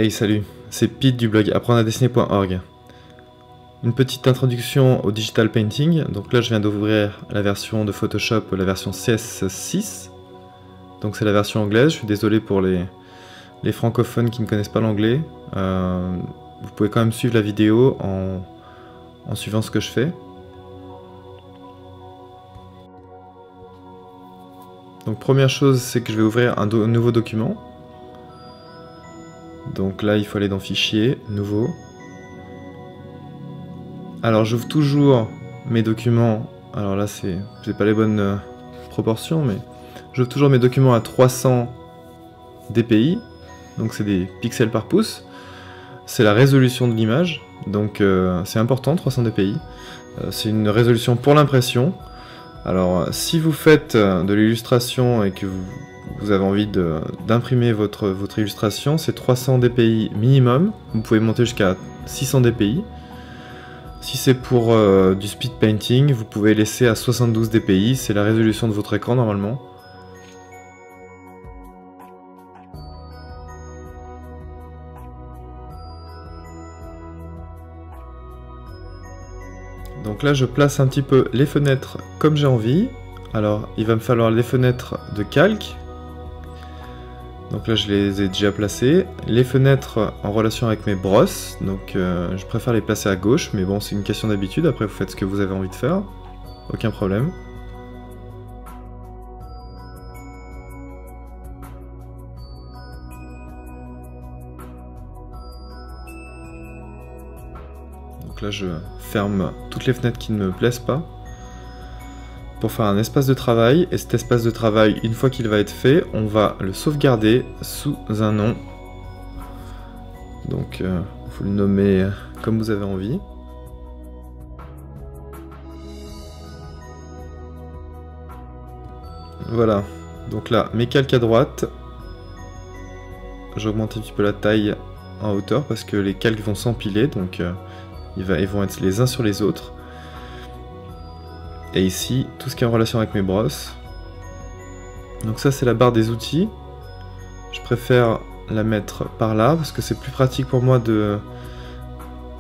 Hey, salut, c'est Pete du blog apprendre-à-dessiner.org. Une petite introduction au digital painting. Donc là, je viens d'ouvrir la version de Photoshop, la version CS6. Donc c'est la version anglaise. Je suis désolé pour les francophones qui ne connaissent pas l'anglais. Vous pouvez quand même suivre la vidéo en suivant ce que je fais. Donc première chose, c'est que je vais ouvrir un nouveau document. Donc là, il faut aller dans Fichier, Nouveau. Alors j'ouvre toujours mes documents. Alors là, c'est pas les bonnes proportions, mais j'ouvre toujours mes documents à 300 dpi. Donc c'est des pixels par pouce. C'est la résolution de l'image. Donc c'est important, 300 dpi. C'est une résolution pour l'impression. Alors si vous faites de l'illustration et que vous avez envie d'imprimer votre illustration, c'est 300 dpi minimum. Vous pouvez monter jusqu'à 600 dpi. Si c'est pour du speed painting, vous pouvez laisser à 72 dpi, c'est la résolution de votre écran normalement. Donc là je place un petit peu les fenêtres comme j'ai envie. Alors il va me falloir les fenêtres de calque. Donc là je les ai déjà placées. Les fenêtres en relation avec mes brosses. Donc je préfère les placer à gauche. Mais bon, c'est une question d'habitude. Après vous faites ce que vous avez envie de faire. Aucun problème. Donc là je ferme toutes les fenêtres qui ne me plaisent pas. Pour faire un espace de travail, et cet espace de travail, une fois qu'il va être fait, on va le sauvegarder sous un nom. Donc, faut le nommer comme vous avez envie. Voilà, donc là, mes calques à droite. J'augmente un petit peu la taille en hauteur parce que les calques vont s'empiler, donc ils vont être les uns sur les autres. Et ici, tout ce qui est en relation avec mes brosses. Donc ça, c'est la barre des outils. Je préfère la mettre par là, parce que c'est plus pratique pour moi de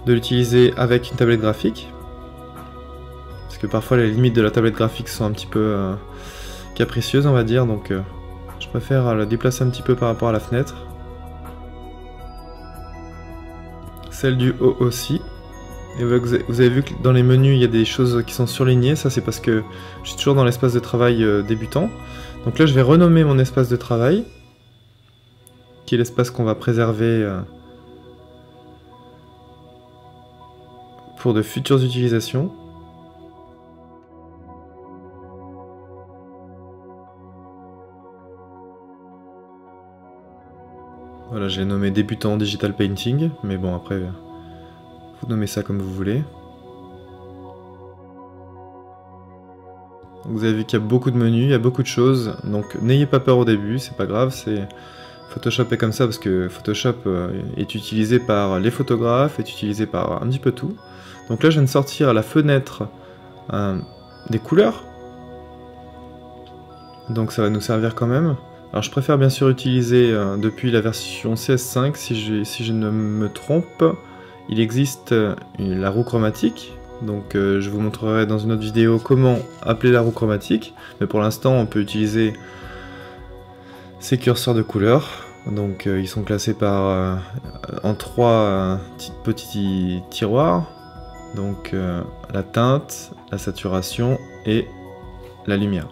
l'utiliser avec une tablette graphique. Parce que parfois, les limites de la tablette graphique sont un petit peu capricieuses, on va dire. Donc je préfère la déplacer un petit peu par rapport à la fenêtre. Celle du haut aussi. Et vous avez vu que dans les menus il y a des choses qui sont surlignées, ça c'est parce que je suis toujours dans l'espace de travail débutant. Donc là je vais renommer mon espace de travail, qui est l'espace qu'on va préserver pour de futures utilisations. Voilà, j'ai nommé débutant digital painting, mais bon après... Vous nommez ça comme vous voulez. Vous avez vu qu'il y a beaucoup de menus, il y a beaucoup de choses, donc n'ayez pas peur au début, c'est pas grave, Photoshop est comme ça parce que Photoshop est utilisé par les photographes, est utilisé par un petit peu tout. Donc là je viens de sortir à la fenêtre des couleurs, donc ça va nous servir quand même. Alors je préfère bien sûr utiliser depuis la version CS5, si je ne me trompe. Il existe la roue chromatique, donc je vous montrerai dans une autre vidéo comment appeler la roue chromatique, mais pour l'instant on peut utiliser ces curseurs de couleurs, donc ils sont classés en 3 petits tiroirs, donc la teinte, la saturation et la lumière.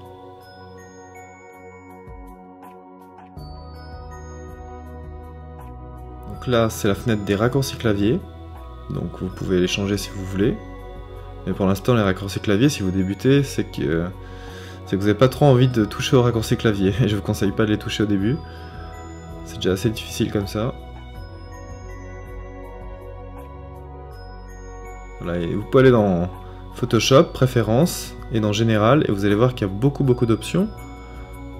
Donc là c'est la fenêtre des raccourcis clavier. Donc vous pouvez les changer si vous voulez. Mais pour l'instant, les raccourcis clavier, si vous débutez, c'est que vous n'avez pas trop envie de toucher aux raccourcis clavier. Et je vous conseille pas de les toucher au début. C'est déjà assez difficile comme ça. Voilà, et vous pouvez aller dans Photoshop, Préférences, et dans Général, et vous allez voir qu'il y a beaucoup d'options.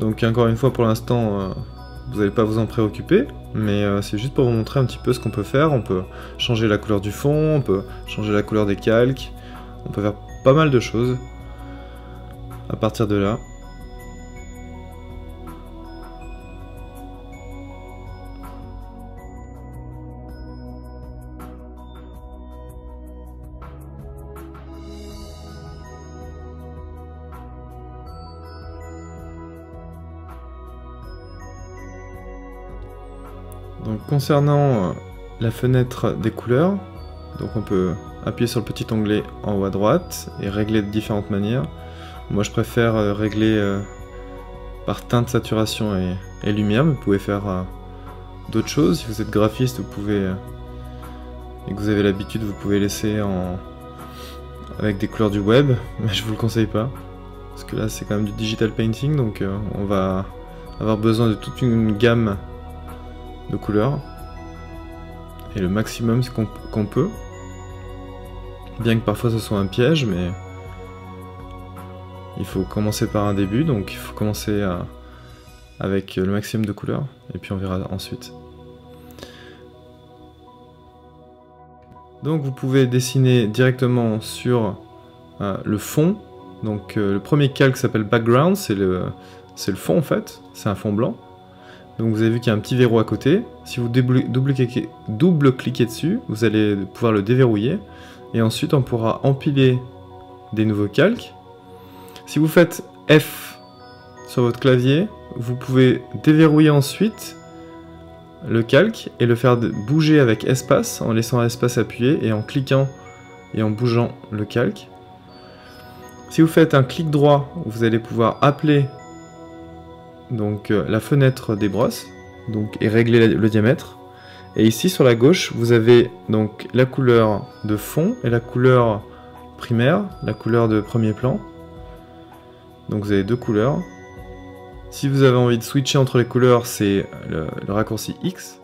Donc encore une fois, pour l'instant... vous n'allez pas vous en préoccuper, mais c'est juste pour vous montrer un petit peu ce qu'on peut faire. On peut changer la couleur du fond, on peut changer la couleur des calques, on peut faire pas mal de choses à partir de là. Donc concernant la fenêtre des couleurs, donc on peut appuyer sur le petit onglet en haut à droite et régler de différentes manières. Moi je préfère régler par teinte, saturation et lumière, mais vous pouvez faire d'autres choses. Si vous êtes graphiste, vous pouvez, et que vous avez l'habitude, vous pouvez laisser avec des couleurs du web, mais je vous le conseille pas. Parce que là c'est quand même du digital painting, donc on va avoir besoin de toute une gamme de couleurs. Et le maximum qu'on peut. Bien que parfois ce soit un piège, mais il faut commencer par un début, donc il faut commencer avec le maximum de couleurs, et puis on verra ensuite. Donc vous pouvez dessiner directement sur le fond. Donc le premier calque s'appelle Background, c'est le fond en fait, c'est un fond blanc. Donc vous avez vu qu'il y a un petit verrou à côté. Si vous double-cliquez dessus, vous allez pouvoir le déverrouiller. Et ensuite on pourra empiler des nouveaux calques. Si vous faites F sur votre clavier, vous pouvez déverrouiller ensuite le calque et le faire bouger avec espace, en laissant l'espace appuyé et en cliquant et en bougeant le calque. Si vous faites un clic droit, vous allez pouvoir appeler donc la fenêtre des brosses donc, et régler le diamètre. Et ici sur la gauche, vous avez donc la couleur de fond et la couleur primaire, la couleur de premier plan. Donc vous avez deux couleurs. Si vous avez envie de switcher entre les couleurs, c'est le raccourci X.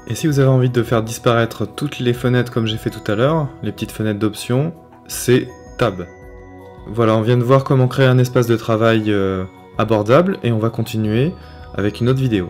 Et si vous avez envie de faire disparaître toutes les fenêtres comme j'ai fait tout à l'heure, les petites fenêtres d'options, c'est Tab. Voilà, on vient de voir comment créer un espace de travail abordable et on va continuer avec une autre vidéo.